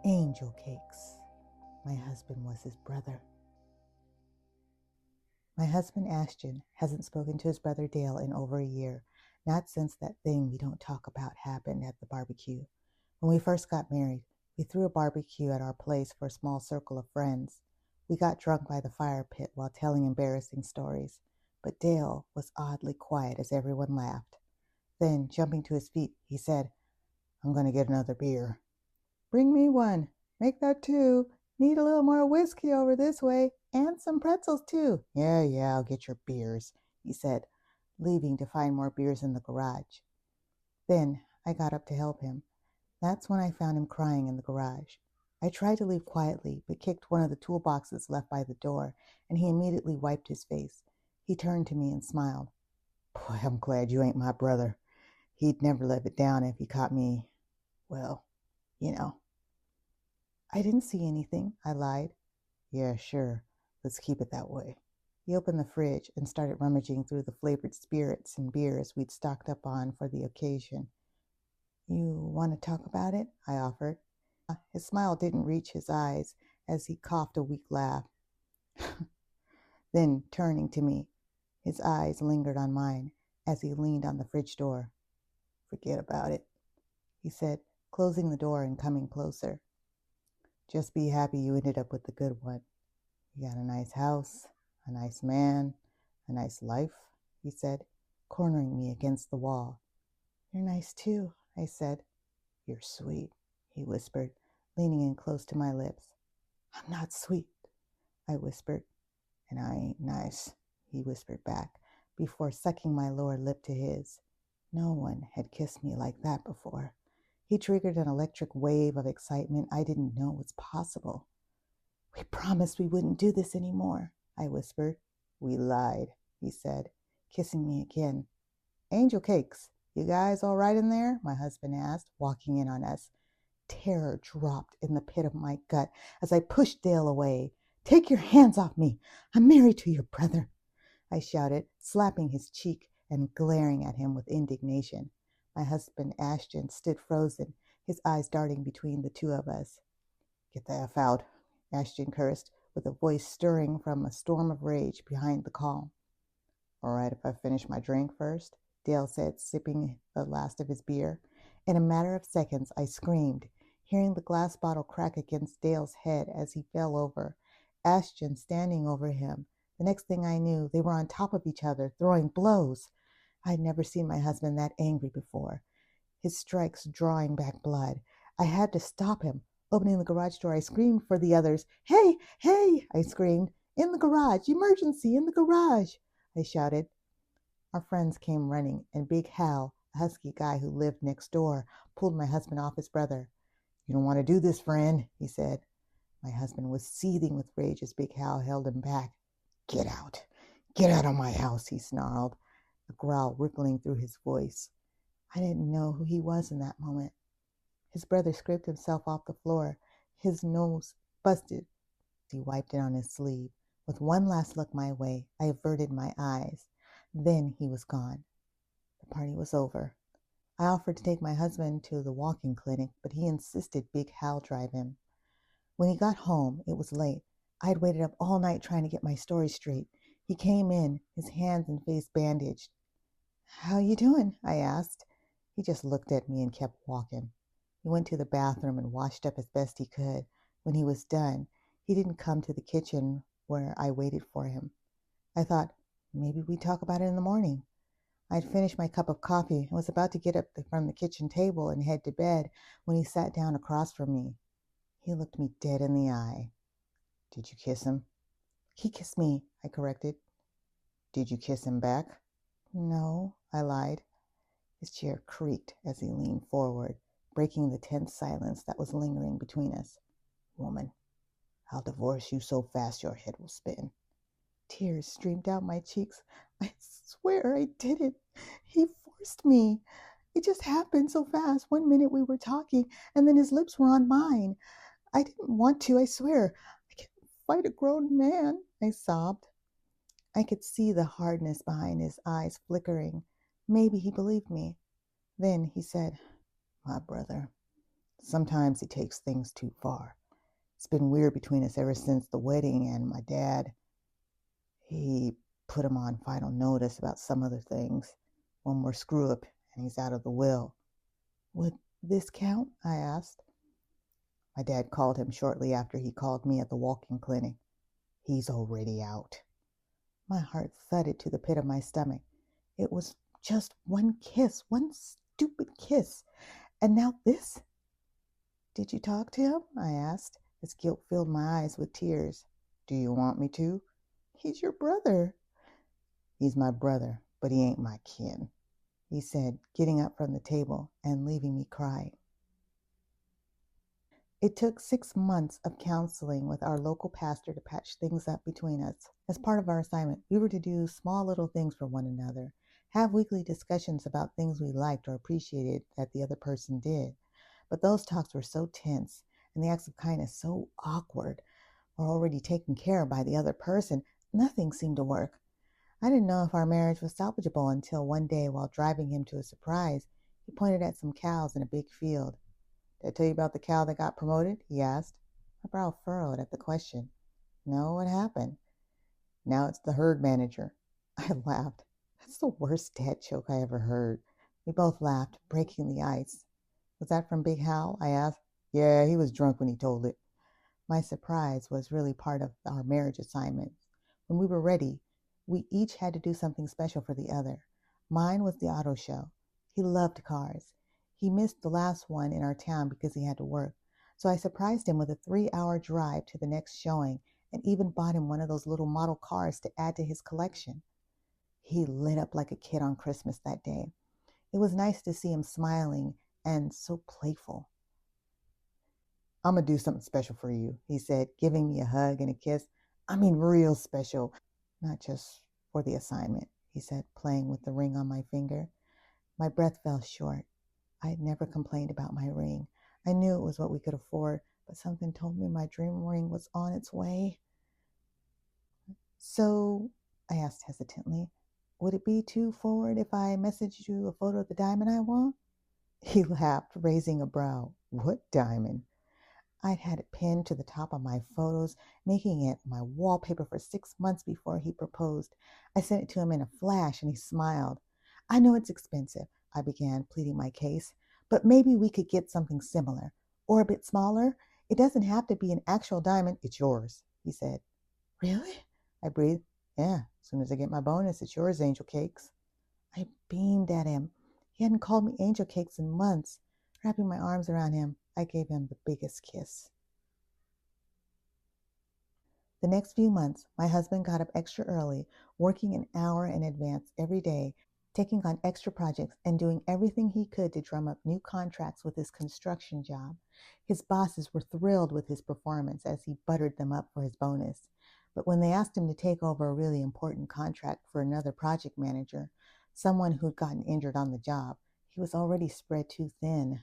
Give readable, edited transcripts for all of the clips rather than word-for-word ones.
Angel Cakes. My husband was his brother. My husband Ashton hasn't spoken to his brother Dale in over a year, not since that thing we don't talk about happened at the barbecue. When we first got married, we threw a barbecue at our place for a small circle of friends. We got drunk by the fire pit while telling embarrassing stories, but Dale was oddly quiet as everyone laughed. Then, jumping to his feet, he said, "I'm going to get another beer." "Bring me one. Make that two. Need a little more whiskey over this way, and some pretzels too." Yeah, I'll get your beers," he said, leaving to find more beers in the garage. Then I got up to help him. That's when I found him crying in the garage. I tried to leave quietly, but kicked one of the toolboxes left by the door, and he immediately wiped his face. He turned to me and smiled. "Boy, I'm glad you ain't my brother. He'd never live it down if he caught me, well, you know." "I didn't see anything," I lied. "Yeah, sure. Let's keep it that way." He opened the fridge and started rummaging through the flavored spirits and beers we'd stocked up on for the occasion. "You want to talk about it?" I offered. His smile didn't reach his eyes as he coughed a weak laugh. Then, turning to me, his eyes lingered on mine as he leaned on the fridge door. "Forget about it," he said, closing the door and coming closer. "Just be happy you ended up with the good one. You got a nice house, a nice man, a nice life," he said, cornering me against the wall. "You're nice too," I said. "You're sweet," he whispered, leaning in close to my lips. "I'm not sweet," I whispered. "And I ain't nice," he whispered back, before sucking my lower lip to his. No one had kissed me like that before. He triggered an electric wave of excitement I didn't know was possible. "We promised we wouldn't do this anymore," I whispered. "We lied," he said, kissing me again. "Angel Cakes, you guys all right in there?" my husband asked, walking in on us. Terror dropped in the pit of my gut as I pushed Dale away. "Take your hands off me. I'm married to your brother," I shouted, slapping his cheek and glaring at him with indignation. My husband Ashton stood frozen, his eyes darting between the two of us. "Get the F out," Ashton cursed, with a voice stirring from a storm of rage behind the calm. "All right, if I finish my drink first," Dale said, sipping the last of his beer. In a matter of seconds, I screamed, hearing the glass bottle crack against Dale's head as he fell over, Ashton standing over him. The next thing I knew, they were on top of each other, throwing blows. I'd never seen my husband that angry before, his strikes drawing back blood. I had to stop him. Opening the garage door, I screamed for the others. "Hey, hey!" I screamed. "In the garage! Emergency! In the garage!" I shouted. Our friends came running, and Big Hal, a husky guy who lived next door, pulled my husband off his brother. "You don't want to do this, friend," he said. My husband was seething with rage as Big Hal held him back. "Get out! Get out of my house," he snarled, a growl rippling through his voice. I didn't know who he was in that moment. His brother scraped himself off the floor, his nose busted. He wiped it on his sleeve. With one last look my way, I averted my eyes. Then he was gone. The party was over. I offered to take my husband to the walking clinic, but he insisted Big Hal drive him. When he got home, it was late. I had waited up all night trying to get my story straight. He came in, his hands and face bandaged. "How you doing?" I asked. He just looked at me and kept walking. He went to the bathroom and washed up as best he could. When he was done, he didn't come to the kitchen where I waited for him. I thought, maybe we'd talk about it in the morning. I'd finished my cup of coffee and was about to get up from the kitchen table and head to bed when he sat down across from me. He looked me dead in the eye. "Did you kiss him?" "He kissed me," I corrected. "Did you kiss him back?" "No," I lied. His chair creaked as he leaned forward, breaking the tense silence that was lingering between us. "Woman, I'll divorce you so fast your head will spin." Tears streamed down my cheeks. "I swear I didn't. He forced me. It just happened so fast. One minute we were talking, and then his lips were on mine. I didn't want to, I swear. I can't fight a grown man," I sobbed. I could see the hardness behind his eyes flickering. Maybe he believed me. Then he said, "My brother, Sometimes he takes things too far. It's been weird between us ever since the wedding, and my dad, he put him on final notice about some other things. One more screw up, and he's out of the will. Would this count? I asked. My dad called him shortly after he called me at the walk-in clinic. He's already out. My heart thudded to the pit of my stomach. It was just one kiss, one stupid kiss. And now this? Did you talk to him? I asked, as guilt filled my eyes with tears. Do you want me to? He's your brother. He's my brother, but he ain't my kin, he said, getting up from the table and leaving me crying. It took 6 months of counseling with our local pastor to patch things up between us. As part of our assignment, we were to do small little things for one another, have weekly discussions about things we liked or appreciated that the other person did. But those talks were so tense and the acts of kindness so awkward or already taken care of by the other person, nothing seemed to work. I didn't know if our marriage was salvageable until one day, while driving him to a surprise, he pointed at some cows in a big field. Did I tell you about the cow that got promoted? He asked. My brow furrowed at the question. No, what happened? Now it's the herd manager. I laughed. That's the worst dad joke I ever heard. We both laughed, breaking the ice. Was that from Big Hal? I asked. Yeah, he was drunk when he told it. My surprise was really part of our marriage assignment. When we were ready, we each had to do something special for the other. Mine was the auto show. He loved cars. He missed the last one in our town because he had to work. So I surprised him with a 3-hour drive to the next showing and even bought him one of those little model cars to add to his collection. He lit up like a kid on Christmas that day. It was nice to see him smiling and so playful. I'm going to do something special for you, he said, giving me a hug and a kiss. I mean, real special. Not just for the assignment, he said, playing with the ring on my finger. My breath fell short. I had never complained about my ring. I knew it was what we could afford, but something told me my dream ring was on its way. So, I asked hesitantly, would it be too forward if I messaged you a photo of the diamond I want? He laughed, raising a brow. What diamond? I'd had it pinned to the top of my photos, making it my wallpaper for 6 months before he proposed. I sent it to him in a flash, and he smiled. I know it's expensive, I began, pleading my case, but maybe we could get something similar, or a bit smaller. It doesn't have to be an actual diamond. It's yours, he said. Really? I breathed. Yeah, as soon as I get my bonus, it's yours, Angel Cakes. I beamed at him. He hadn't called me Angel Cakes in months. Wrapping my arms around him, I gave him the biggest kiss. The next few months, my husband got up extra early, working an hour in advance every day, taking on extra projects and doing everything he could to drum up new contracts with his construction job. His bosses were thrilled with his performance as he buttered them up for his bonus. But when they asked him to take over a really important contract for another project manager, someone who'd gotten injured on the job, he was already spread too thin.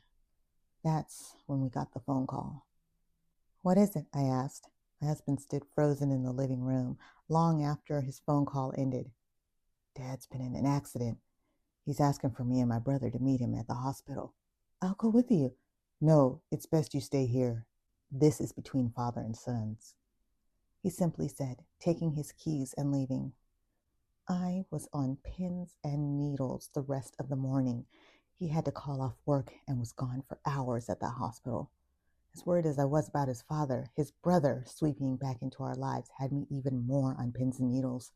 That's when we got the phone call. What is it? I asked. My husband stood frozen in the living room long after his phone call ended. Dad's been in an accident. He's asking for me and my brother to meet him at the hospital. I'll go with you. No, it's best you stay here. This is between father and sons, he simply said, taking his keys and leaving. I was on pins and needles the rest of the morning. He had to call off work and was gone for hours at the hospital. As worried as I was about his father, his brother sweeping back into our lives had me even more on pins and needles.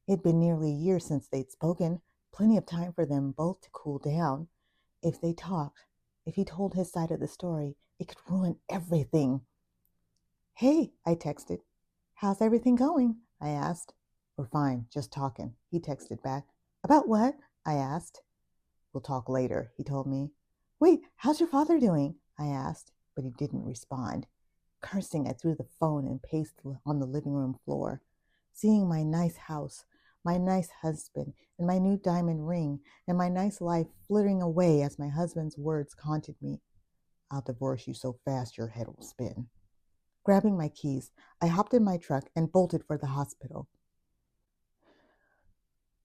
It'd been nearly a year since they'd spoken, plenty of time for them both to cool down. If they talked, if he told his side of the story, it could ruin everything. Hey, I texted. How's everything going? I asked. We're fine, just talking, he texted back. About what? I asked. We'll talk later, he told me. Wait, how's your father doing? I asked, but he didn't respond. Cursing, I threw the phone and paced on the living room floor. Seeing my nice house, my nice husband, and my new diamond ring, and my nice life flittering away as my husband's words haunted me. I'll divorce you so fast your head will spin. Grabbing my keys, I hopped in my truck and bolted for the hospital.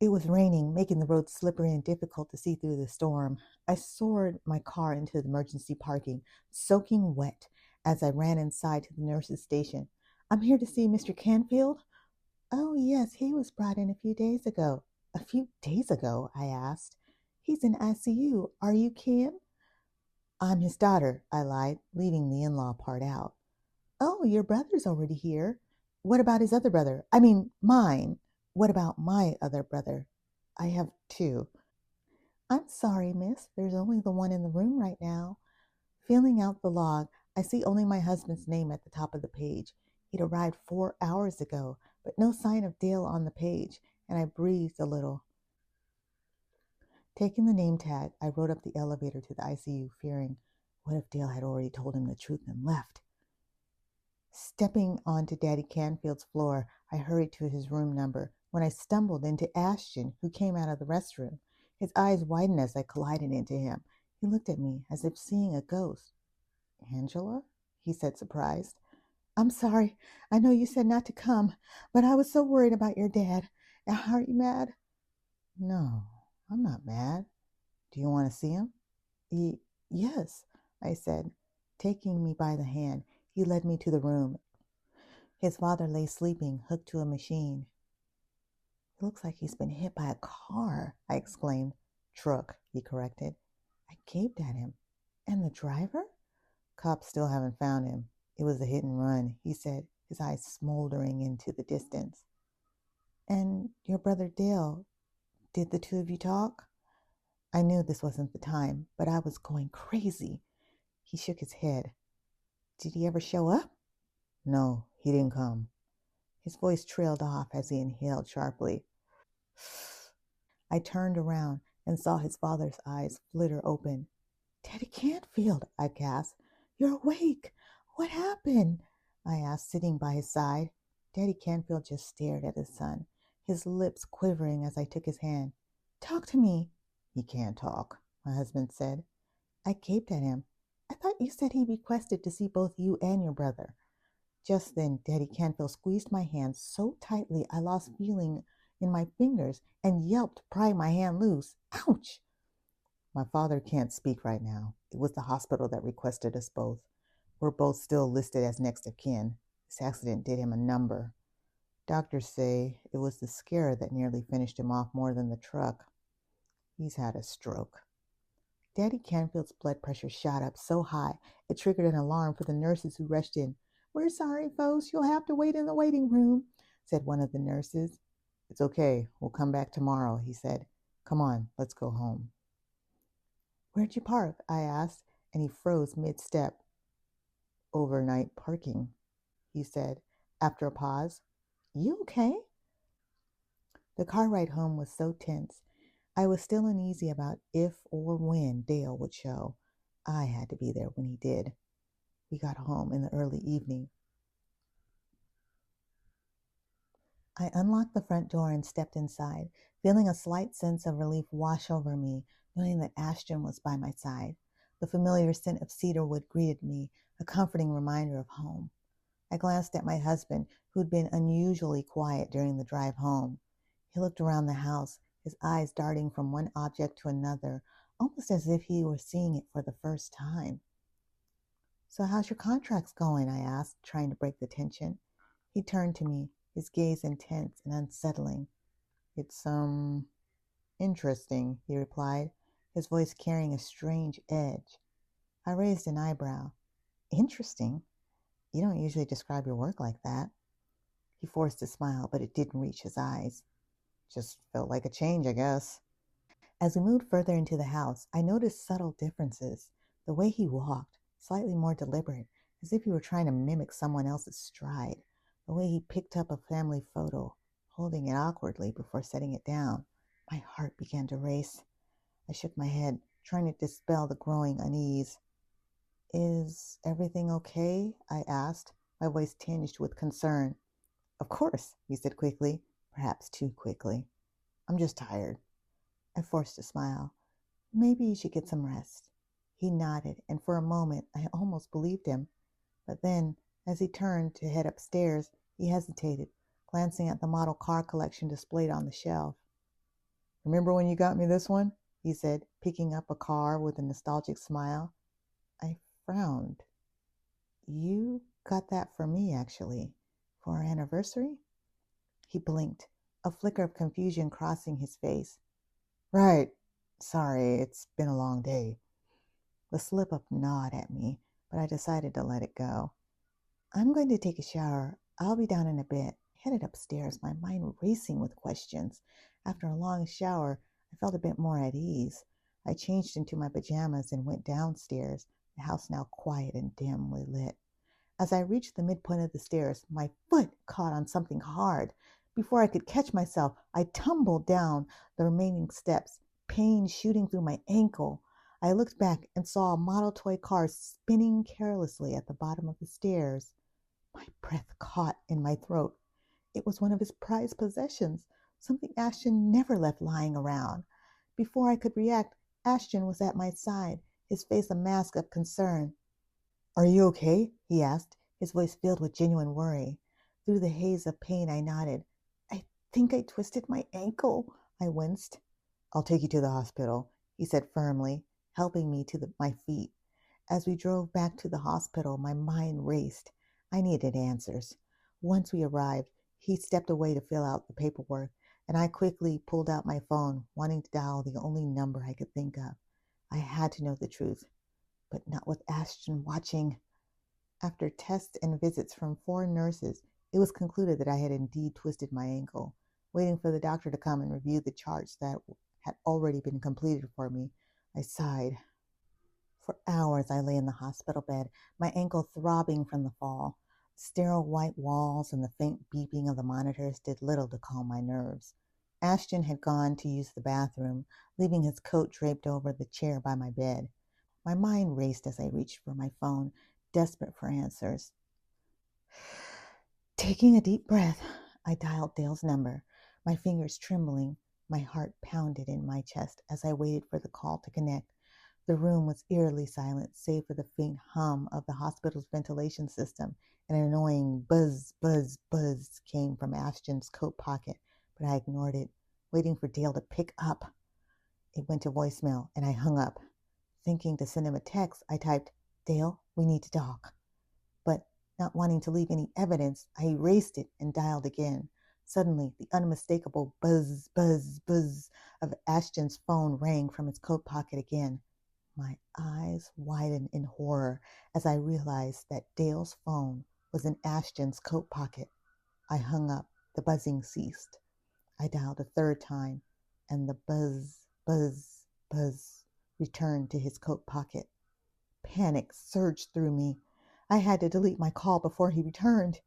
It was raining, making the road slippery and difficult to see through the storm. I soared my car into the emergency parking, soaking wet as I ran inside to the nurse's station. I'm here to see Mr. Canfield. Oh, yes, he was brought in a few days ago. A few days ago, I asked. He's in ICU. Are you Kim? I'm his daughter, I lied, leaving the in law part out. Oh, your brother's already here. What about his other brother? I mean, mine. What about my other brother? I have two. I'm sorry, miss. There's only the one in the room right now. Filling out the log, I see only my husband's name at the top of the page. He'd arrived 4 hours ago, but no sign of Dale on the page, and I breathed a little. Taking the name tag, I rode up the elevator to the ICU, fearing, what if Dale had already told him the truth and left? Stepping onto Daddy Canfield's floor, I hurried to his room number when I stumbled into Ashton, who came out of the restroom. His eyes widened as I collided into him. He looked at me as if seeing a ghost. Angela? He said, surprised. I'm sorry. I know you said not to come, but I was so worried about your dad. Are you mad? No, I'm not mad. Do you want to see him? Yes, I said. Taking me by the hand, he led me to the room. His father lay sleeping, hooked to a machine. It looks like he's been hit by a car, I exclaimed. Truck, he corrected. I gaped at him. And the driver? Cops still haven't found him. It was a hit and run, he said, his eyes smoldering into the distance. And your brother Dale, did the two of you talk? I knew this wasn't the time, but I was going crazy. He shook his head. Did he ever show up? No, he didn't come. His voice trailed off as he inhaled sharply. I turned around and saw his father's eyes flitter open. Daddy Canfield, I gasped. You're awake. What happened? I asked, sitting by his side. Daddy Canfield just stared at his son, his lips quivering as I took his hand. Talk to me. He can't talk, my husband said. I gaped at him. I thought you said he requested to see both you and your brother. Just then, Daddy Canfield squeezed my hand so tightly I lost feeling in my fingers and yelped, prying my hand loose. Ouch! My father can't speak right now. It was the hospital that requested us both. We're both still listed as next of kin. This accident did him a number. Doctors say it was the scare that nearly finished him off more than the truck. He's had a stroke. Daddy Canfield's blood pressure shot up so high it triggered an alarm for the nurses who rushed in. We're sorry, folks. You'll have to wait in the waiting room, said one of the nurses. It's okay. We'll come back tomorrow, he said. Come on, let's go home. Where'd you park? I asked, and he froze mid-step. Overnight parking, he said, after a pause. You okay? The car ride home was so tense. I was still uneasy about if or when Dale would show. I had to be there when he did. We got home in the early evening. I unlocked the front door and stepped inside, feeling a slight sense of relief wash over me, knowing that Ashton was by my side. The familiar scent of cedarwood greeted me, a comforting reminder of home. I glanced at my husband, who'd been unusually quiet during the drive home. He looked around the house, his eyes darting from one object to another, almost as if he were seeing it for the first time. So how's your contracts going? I asked, trying to break the tension. He turned to me, his gaze intense and unsettling. It's, interesting, he replied, his voice carrying a strange edge. I raised an eyebrow. Interesting? You don't usually describe your work like that. He forced a smile, but it didn't reach his eyes. Just felt like a change, I guess. As we moved further into the house, I noticed subtle differences. The way he walked, slightly more deliberate, as if he were trying to mimic someone else's stride. The way he picked up a family photo, holding it awkwardly before setting it down. My heart began to race. I shook my head, trying to dispel the growing unease. Is everything okay? I asked, my voice tinged with concern. Of course, he said quickly, perhaps too quickly. I'm just tired. I forced a smile. Maybe you should get some rest. He nodded, and for a moment I almost believed him. But then, as he turned to head upstairs, he hesitated, glancing at the model car collection displayed on the shelf. Remember when you got me this one? He said, picking up a car with a nostalgic smile. I frowned. You got that for me, actually. For our anniversary? He blinked, a flicker of confusion crossing his face. Right. Sorry, it's been a long day. The slip-up gnawed at me, but I decided to let it go. I'm going to take a shower. I'll be down in a bit. Headed upstairs, my mind racing with questions. After a long shower, I felt a bit more at ease. I changed into my pajamas and went downstairs, the house now quiet and dimly lit. As I reached the midpoint of the stairs, my foot caught on something hard. Before I could catch myself, I tumbled down the remaining steps, pain shooting through my ankle. I looked back and saw a model toy car spinning carelessly at the bottom of the stairs. My breath caught in my throat. It was one of his prized possessions, something Ashton never left lying around. Before I could react, Ashton was at my side, his face a mask of concern. Are you okay? He asked, his voice filled with genuine worry. Through the haze of pain, I nodded. I think I twisted my ankle, I winced. I'll take you to the hospital, he said firmly, helping me to my feet. As we drove back to the hospital, my mind raced. I needed answers. Once we arrived, he stepped away to fill out the paperwork, and I quickly pulled out my phone, wanting to dial the only number I could think of. I had to know the truth, but not with Ashton watching. After tests and visits from 4 nurses, it was concluded that I had indeed twisted my ankle. Waiting for the doctor to come and review the charts that had already been completed for me, I sighed. For hours I lay in the hospital bed, my ankle throbbing from the fall. Sterile white walls and the faint beeping of the monitors did little to calm my nerves. Ashton had gone to use the bathroom, leaving his coat draped over the chair by my bed. My mind raced as I reached for my phone, desperate for answers. Taking a deep breath, I dialed Dale's number, my fingers trembling. My heart pounded in my chest as I waited for the call to connect. The room was eerily silent, save for the faint hum of the hospital's ventilation system. An annoying buzz, buzz, buzz came from Ashton's coat pocket, but I ignored it, waiting for Dale to pick up. It went to voicemail, and I hung up. Thinking to send him a text, I typed, Dale, we need to talk. But not wanting to leave any evidence, I erased it and dialed again. Suddenly, the unmistakable buzz, buzz, buzz of Ashton's phone rang from his coat pocket again. My eyes widened in horror as I realized that Dale's phone was in Ashton's coat pocket. I hung up. The buzzing ceased. I dialed a third time, and the buzz, buzz, buzz returned to his coat pocket. Panic surged through me. I had to delete my call before he returned.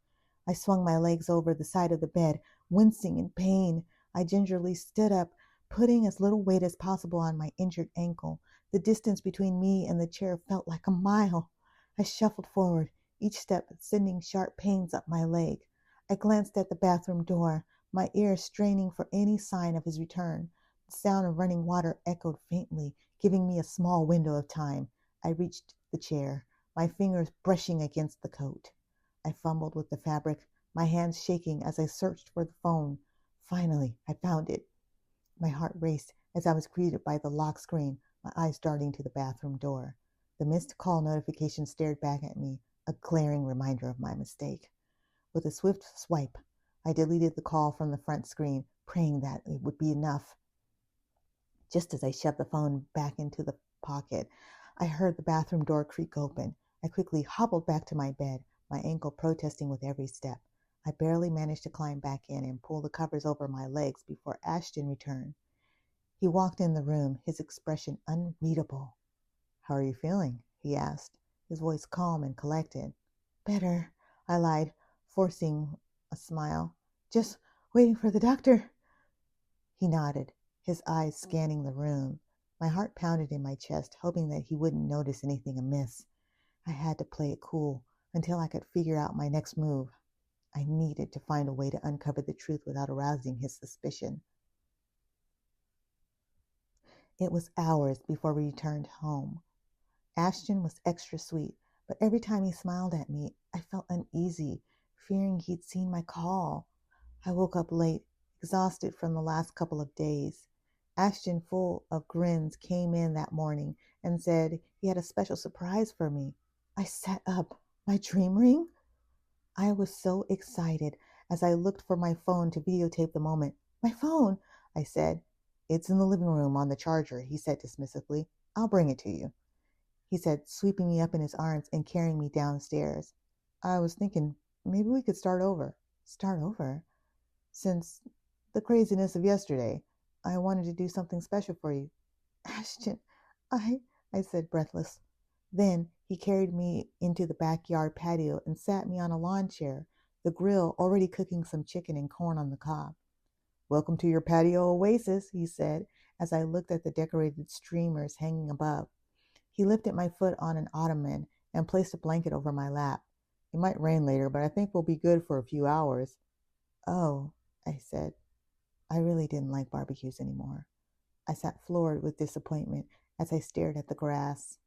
I swung my legs over the side of the bed, wincing in pain. I gingerly stood up, putting as little weight as possible on my injured ankle. The distance between me and the chair felt like a mile. I shuffled forward, each step sending sharp pains up my leg. I glanced at the bathroom door, my ears straining for any sign of his return. The sound of running water echoed faintly, giving me a small window of time. I reached the chair, my fingers brushing against the coat. I fumbled with the fabric, my hands shaking as I searched for the phone. Finally, I found it. My heart raced as I was greeted by the lock screen, my eyes darting to the bathroom door. The missed call notification stared back at me, a glaring reminder of my mistake. With a swift swipe, I deleted the call from the front screen, praying that it would be enough. Just as I shoved the phone back into the pocket, I heard the bathroom door creak open. I quickly hobbled back to my bed, my ankle protesting with every step. I barely managed to climb back in and pull the covers over my legs before Ashton returned. He walked in the room, his expression unreadable. How are you feeling? He asked, his voice calm and collected. Better, I lied, forcing a smile. Just waiting for the doctor. He nodded, his eyes scanning the room. My heart pounded in my chest, hoping that he wouldn't notice anything amiss. I had to play it cool until I could figure out my next move. I needed to find a way to uncover the truth without arousing his suspicion. It was hours before we returned home. Ashton was extra sweet, but every time he smiled at me, I felt uneasy, fearing he'd seen my call. I woke up late, exhausted from the last couple of days. Ashton, full of grins, came in that morning and said he had a special surprise for me. I sat up. My dream ring? I was so excited as I looked for my phone to videotape the moment. My phone, I said. It's in the living room on the charger, he said dismissively. I'll bring it to you, he said, sweeping me up in his arms and carrying me downstairs. I was thinking maybe we could start over. Start over? Since the craziness of yesterday, I wanted to do something special for you. Ashton, I said, breathless. Then he carried me into the backyard patio and sat me on a lawn chair, the grill already cooking some chicken and corn on the cob. Welcome to your patio oasis, he said, as I looked at the decorated streamers hanging above. He lifted my foot on an ottoman and placed a blanket over my lap. It might rain later, but I think we'll be good for a few hours. Oh, I said. I really didn't like barbecues anymore. I sat floored with disappointment as I stared at the grass.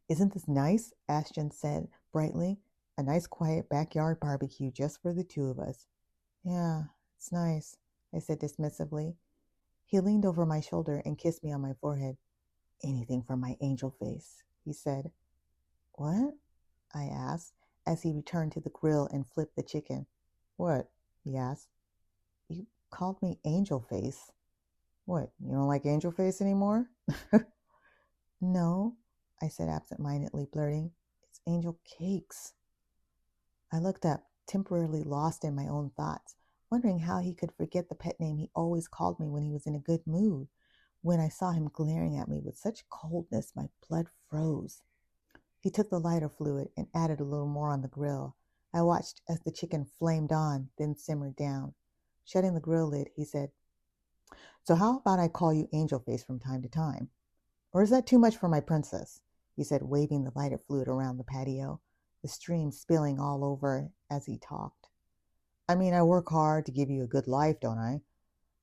Isn't this nice? Ashton said brightly. A nice quiet backyard barbecue just for the two of us. Yeah, it's nice, I said dismissively. He leaned over my shoulder and kissed me on my forehead. Anything for my angel face, he said. What? I asked as he returned to the grill and flipped the chicken. What? He asked. You called me angel face. What, you don't like angel face anymore? No, I said absent-mindedly, blurting, it's angel cakes. I looked up, temporarily lost in my own thoughts, wondering how he could forget the pet name he always called me when he was in a good mood. When I saw him glaring at me with such coldness, my blood froze. He took the lighter fluid and added a little more on the grill. I watched as the chicken flamed on, then simmered down. Shutting the grill lid, he said, So how about I call you Angel Face from time to time? Or is that too much for my princess? He said, waving the lighter fluid around the patio, the stream spilling all over as he talked. I mean, I work hard to give you a good life, don't I?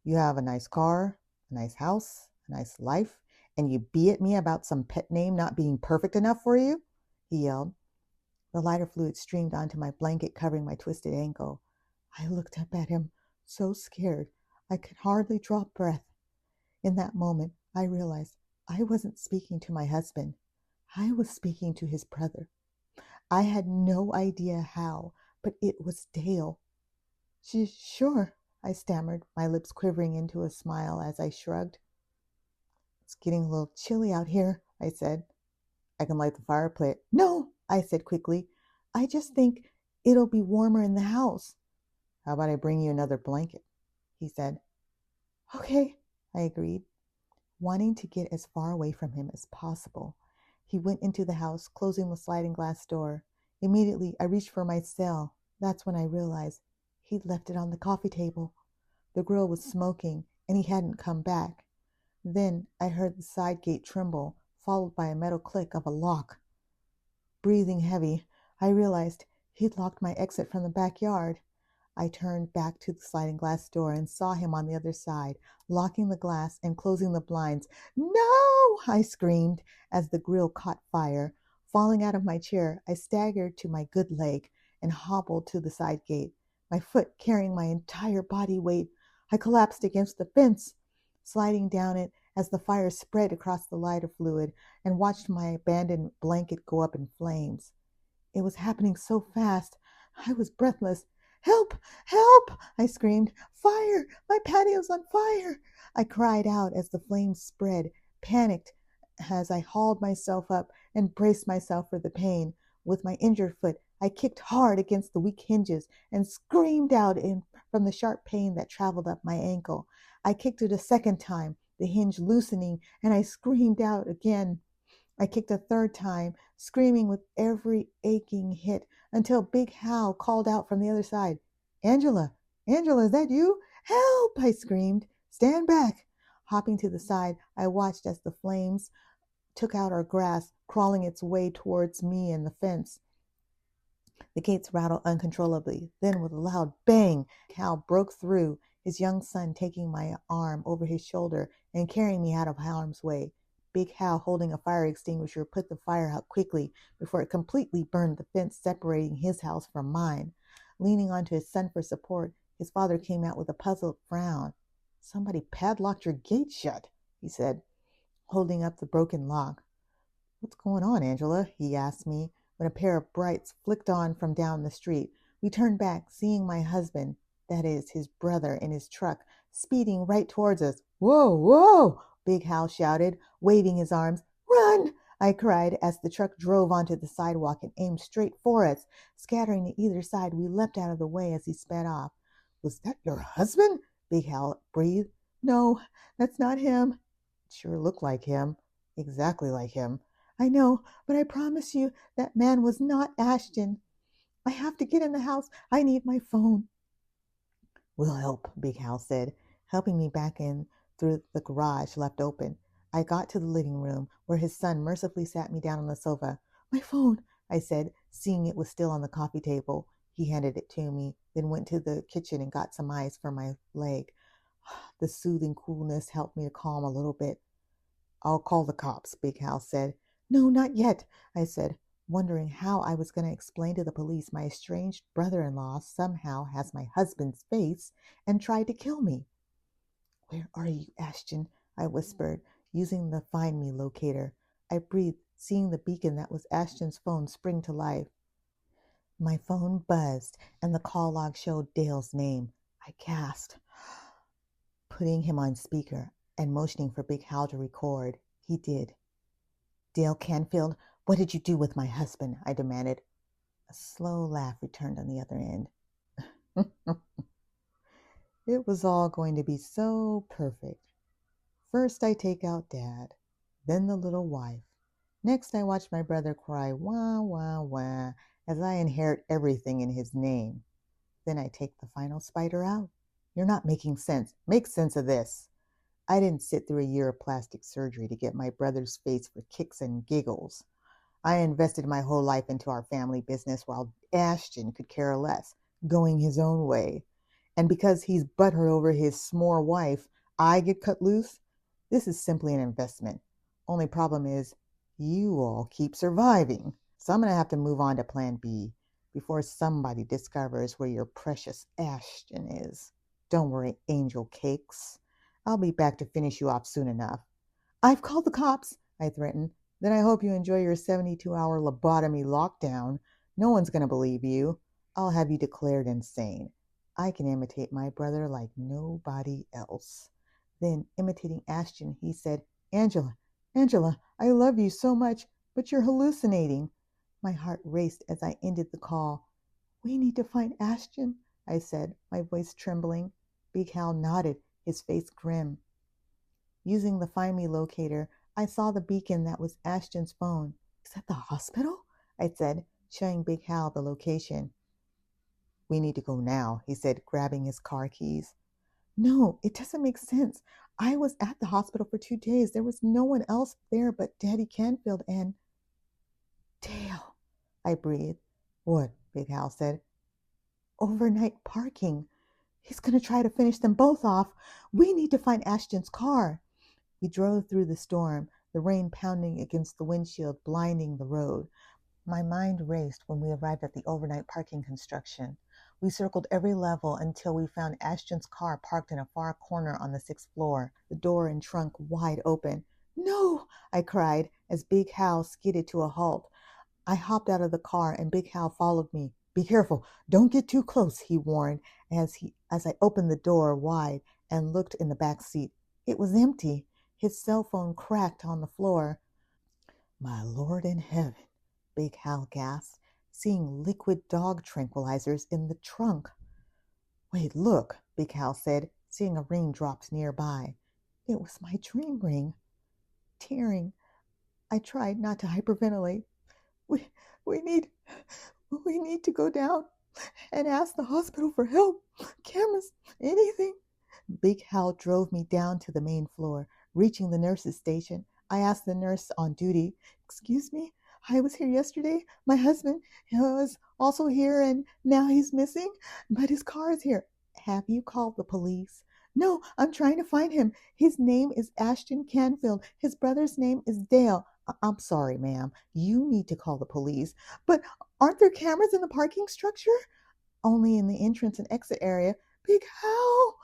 You have a nice car, a nice house, a nice life, and you bee at me about some pet name not being perfect enough for you? He yelled. The lighter fluid streamed onto my blanket, covering my twisted ankle. I looked up at him, so scared I could hardly draw breath. In that moment, I realized I wasn't speaking to my husband. I was speaking to his brother. I had no idea how, but it was Dale. Sure, I stammered, my lips quivering into a smile as I shrugged. It's getting a little chilly out here, I said. I can light the fireplace. No, I said quickly. I just think it'll be warmer in the house. How about I bring you another blanket? He said. Okay, I agreed, wanting to get as far away from him as possible. He went into the house, closing the sliding glass door. Immediately, I reached for my cell. That's when I realized he'd left it on the coffee table. The grill was smoking, and he hadn't come back. Then I heard the side gate tremble, followed by a metal click of a lock. Breathing heavy, I realized he'd locked my exit from the backyard. I turned back to the sliding glass door and saw him on the other side, locking the glass and closing the blinds. No! I screamed as the grill caught fire. Falling out of my chair, I staggered to my good leg and hobbled to the side gate, my foot carrying my entire body weight. I collapsed against the fence, sliding down it as the fire spread across the lighter fluid, and watched my abandoned blanket go up in flames. It was happening so fast, I was breathless. Help! Help! I screamed. Fire! My patio's on fire! I cried out as the flames spread, panicked as I hauled myself up and braced myself for the pain. With my injured foot, I kicked hard against the weak hinges and screamed out from the sharp pain that traveled up my ankle. I kicked it a second time, the hinge loosening, and I screamed out again. I kicked a third time, screaming with every aching hit, until Big Hal called out from the other side. Angela, is that you? Help! I screamed. Stand back! Hopping to the side, I watched as the flames took out our grass, crawling its way towards me and the fence. The gates rattled uncontrollably. Then, with a loud bang, Hal broke through, his young son taking my arm over his shoulder and carrying me out of harm's way. Big Hal, holding a fire extinguisher, put the fire out quickly before it completely burned the fence separating his house from mine. Leaning onto his son for support, his father came out with a puzzled frown. Somebody padlocked your gate shut, he said, holding up the broken lock. What's going on, Angela? He asked me when a pair of brights flicked on from down the street. We turned back, seeing my husband, that is, his brother, in his truck, speeding right towards us. Whoa, whoa! Big Hal shouted, waving his arms. Run! I cried as the truck drove onto the sidewalk and aimed straight for us. Scattering to either side, we leapt out of the way as he sped off. Was that your husband? Big Hal breathed. No, that's not him. It sure looked like him. Exactly like him. I know, but I promise you that man was not Ashton. I have to get in the house. I need my phone. We'll help, Big Hal said, helping me back in through the garage left open. I got to the living room, where his son mercifully sat me down on the sofa. My phone, I said, seeing it was still on the coffee table. He handed it to me, then went to the kitchen and got some ice for my leg. The soothing coolness helped me to calm a little bit. I'll call the cops, Big Hal said. No, not yet, I said, wondering how I was going to explain to the police my estranged brother-in-law somehow has my husband's face and tried to kill me. Where are you, Ashton? I whispered, using the Find Me locator. I breathed, seeing the beacon that was Ashton's phone spring to life. My phone buzzed, and the call log showed Dale's name. I gasped, putting him on speaker and motioning for Big Hal to record. He did. Dale Canfield, what did you do with my husband? I demanded. A slow laugh returned on the other end. It was all going to be so perfect. First I take out Dad, then the little wife. Next I watch my brother cry, wah, wah, wah, as I inherit everything in his name. Then I take the final spider out. You're not making sense. Make sense of this. I didn't sit through a year of plastic surgery to get my brother's face for kicks and giggles. I invested my whole life into our family business while Ashton could care less, going his own way. And because he's butthurt over his s'more wife, I get cut loose? This is simply an investment. Only problem is, you all keep surviving. So I'm going to have to move on to plan B before somebody discovers where your precious Ashton is. Don't worry, angel cakes. I'll be back to finish you off soon enough. I've called the cops, I threatened. Then I hope you enjoy your 72-hour lobotomy lockdown. No one's going to believe you. I'll have you declared insane. I can imitate my brother like nobody else. Then, imitating Ashton, he said, Angela, I love you so much, but you're hallucinating. My heart raced as I ended the call. We need to find Ashton, I said, my voice trembling. Big Hal nodded, his face grim. Using the Find Me locator, I saw the beacon that was Ashton's phone. Is that the hospital? I said, showing Big Hal the location. We need to go now, he said, grabbing his car keys. No, it doesn't make sense. I was at the hospital for 2 days. There was no one else there but Daddy Canfield and... Dale, I breathed. What? Big Hal said. Overnight parking. He's going to try to finish them both off. We need to find Ashton's car. We drove through the storm, the rain pounding against the windshield, blinding the road. My mind raced when we arrived at the overnight parking construction. We circled every level until we found Ashton's car parked in a far corner on the 6th floor, the door and trunk wide open. No, I cried as Big Hal skidded to a halt. I hopped out of the car and Big Hal followed me. Be careful, don't get too close, he warned as I opened the door wide and looked in the back seat. It was empty. His cell phone cracked on the floor. My Lord in heaven, Big Hal gasped, seeing liquid dog tranquilizers in the trunk. Wait, look, Big Hal said, seeing a ring dropped nearby. It was my dream ring. Tearing, I tried not to hyperventilate. We need to go down and ask the hospital for help. Cameras, anything. Big Hal drove me down to the main floor. Reaching the nurse's station, I asked the nurse on duty, Excuse me, I was here yesterday. My husband was also here and now he's missing, but his car is here. Have you called the police? No, I'm trying to find him. His name is Ashton Canfield. His brother's name is Dale. I'm sorry, ma'am. You need to call the police. But aren't there cameras in the parking structure? Only in the entrance and exit area. Big Hal!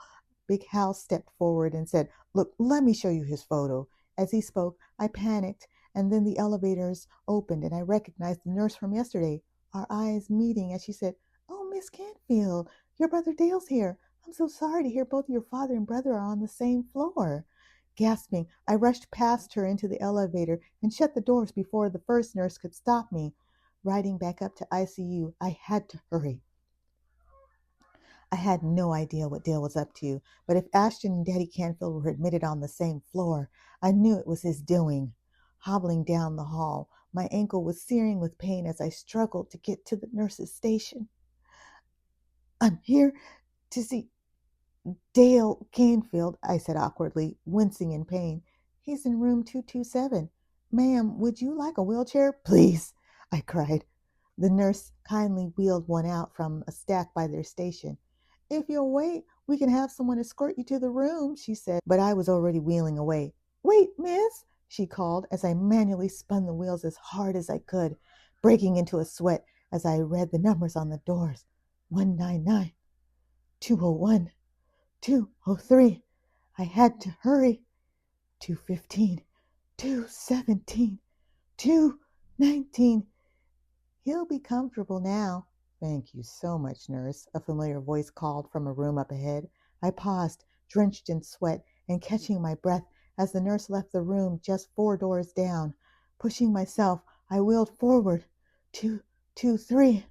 Big Hal stepped forward and said, "Look, let me show you his photo." As he spoke, I panicked, and then the elevators opened, and I recognized the nurse from yesterday. Our eyes meeting as she said, "Oh, Miss Canfield, your brother Dale's here. I'm so sorry to hear both your father and brother are on the same floor." Gasping, I rushed past her into the elevator and shut the doors before the first nurse could stop me. Riding back up to ICU, I had to hurry. I had no idea what Dale was up to, but if Ashton and Daddy Canfield were admitted on the same floor, I knew it was his doing. Hobbling down the hall, my ankle was searing with pain as I struggled to get to the nurse's station. "I'm here to see Dale Canfield," I said awkwardly, wincing in pain. "He's in room 227. Ma'am, would you like a wheelchair?" "Please," I cried. The nurse kindly wheeled one out from a stack by their station. "If you'll wait, we can have someone escort you to the room," she said, but I was already wheeling away. "Wait, miss," she called as I manually spun the wheels as hard as I could, breaking into a sweat as I read the numbers on the doors. 199, 201. 203. I had to hurry. 215, 217, 219. "He'll be comfortable now." "Thank you so much, nurse," a familiar voice called from a room up ahead. I paused, drenched in sweat and catching my breath as the nurse left the room just 4 doors down. Pushing myself, I wheeled forward. 223,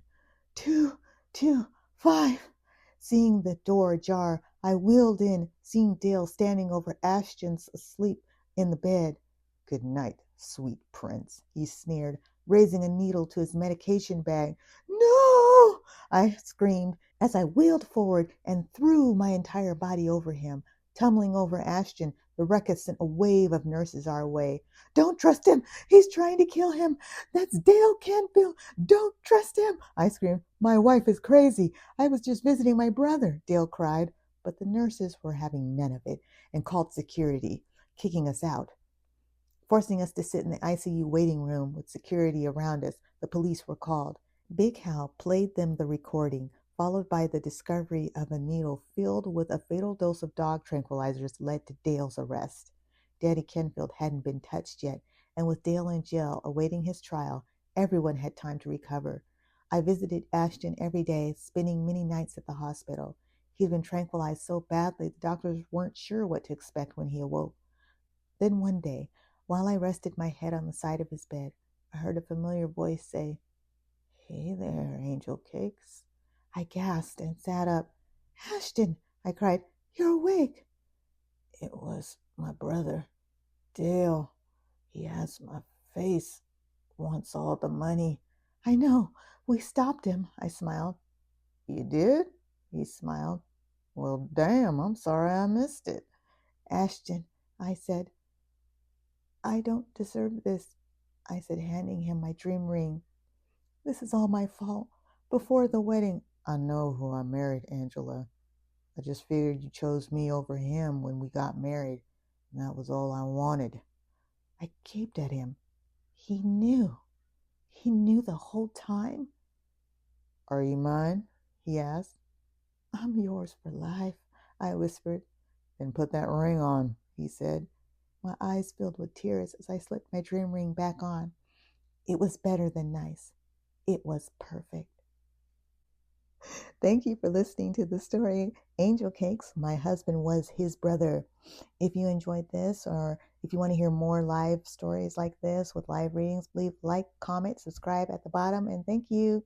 225. Seeing the door ajar, I wheeled in, seeing Dale standing over Ashton's asleep in the bed. "Good night, sweet prince," he sneered, raising a needle to his medication bag. "No!" I screamed as I wheeled forward and threw my entire body over him. Tumbling over Ashton, the ruckus sent a wave of nurses our way. "Don't trust him! He's trying to kill him! That's Dale Canfield! Don't trust him!" I screamed. "My wife is crazy. I was just visiting my brother," Dale cried. But the nurses were having none of it and called security, kicking us out, forcing us to sit in the ICU waiting room with security around us. The police were called. Big Hal played them the recording, followed by the discovery of a needle filled with a fatal dose of dog tranquilizers led to Dale's arrest. Daddy Canfield hadn't been touched yet, and with Dale in jail awaiting his trial, everyone had time to recover. I visited Ashton every day, spending many nights at the hospital. He'd been tranquilized so badly the doctors weren't sure what to expect when he awoke. Then one day, while I rested my head on the side of his bed, I heard a familiar voice say, "Hey there, Angel Cakes." I gasped and sat up. "Ashton," I cried, "you're awake." "It was my brother, Dale. He has my face, wants all the money." "I know. We stopped him," I smiled. "You did?" He smiled. "Well, damn, I'm sorry I missed it." "Ashton," I said, "I don't deserve this," I said, handing him my dream ring. "This is all my fault. Before the wedding—" "I know who I married, Angela. I just figured you chose me over him when we got married, and that was all I wanted." I gaped at him. He knew. He knew the whole time. "Are you mine?" he asked. "I'm yours for life," I whispered. "Then put that ring on," he said. My eyes filled with tears as I slipped my dream ring back on. It was better than nice. It was perfect. Thank you for listening to the story Angel Cakes. My husband was his brother. If you enjoyed this, or if you want to hear more live stories like this with live readings, leave like, comment, subscribe at the bottom, and thank you.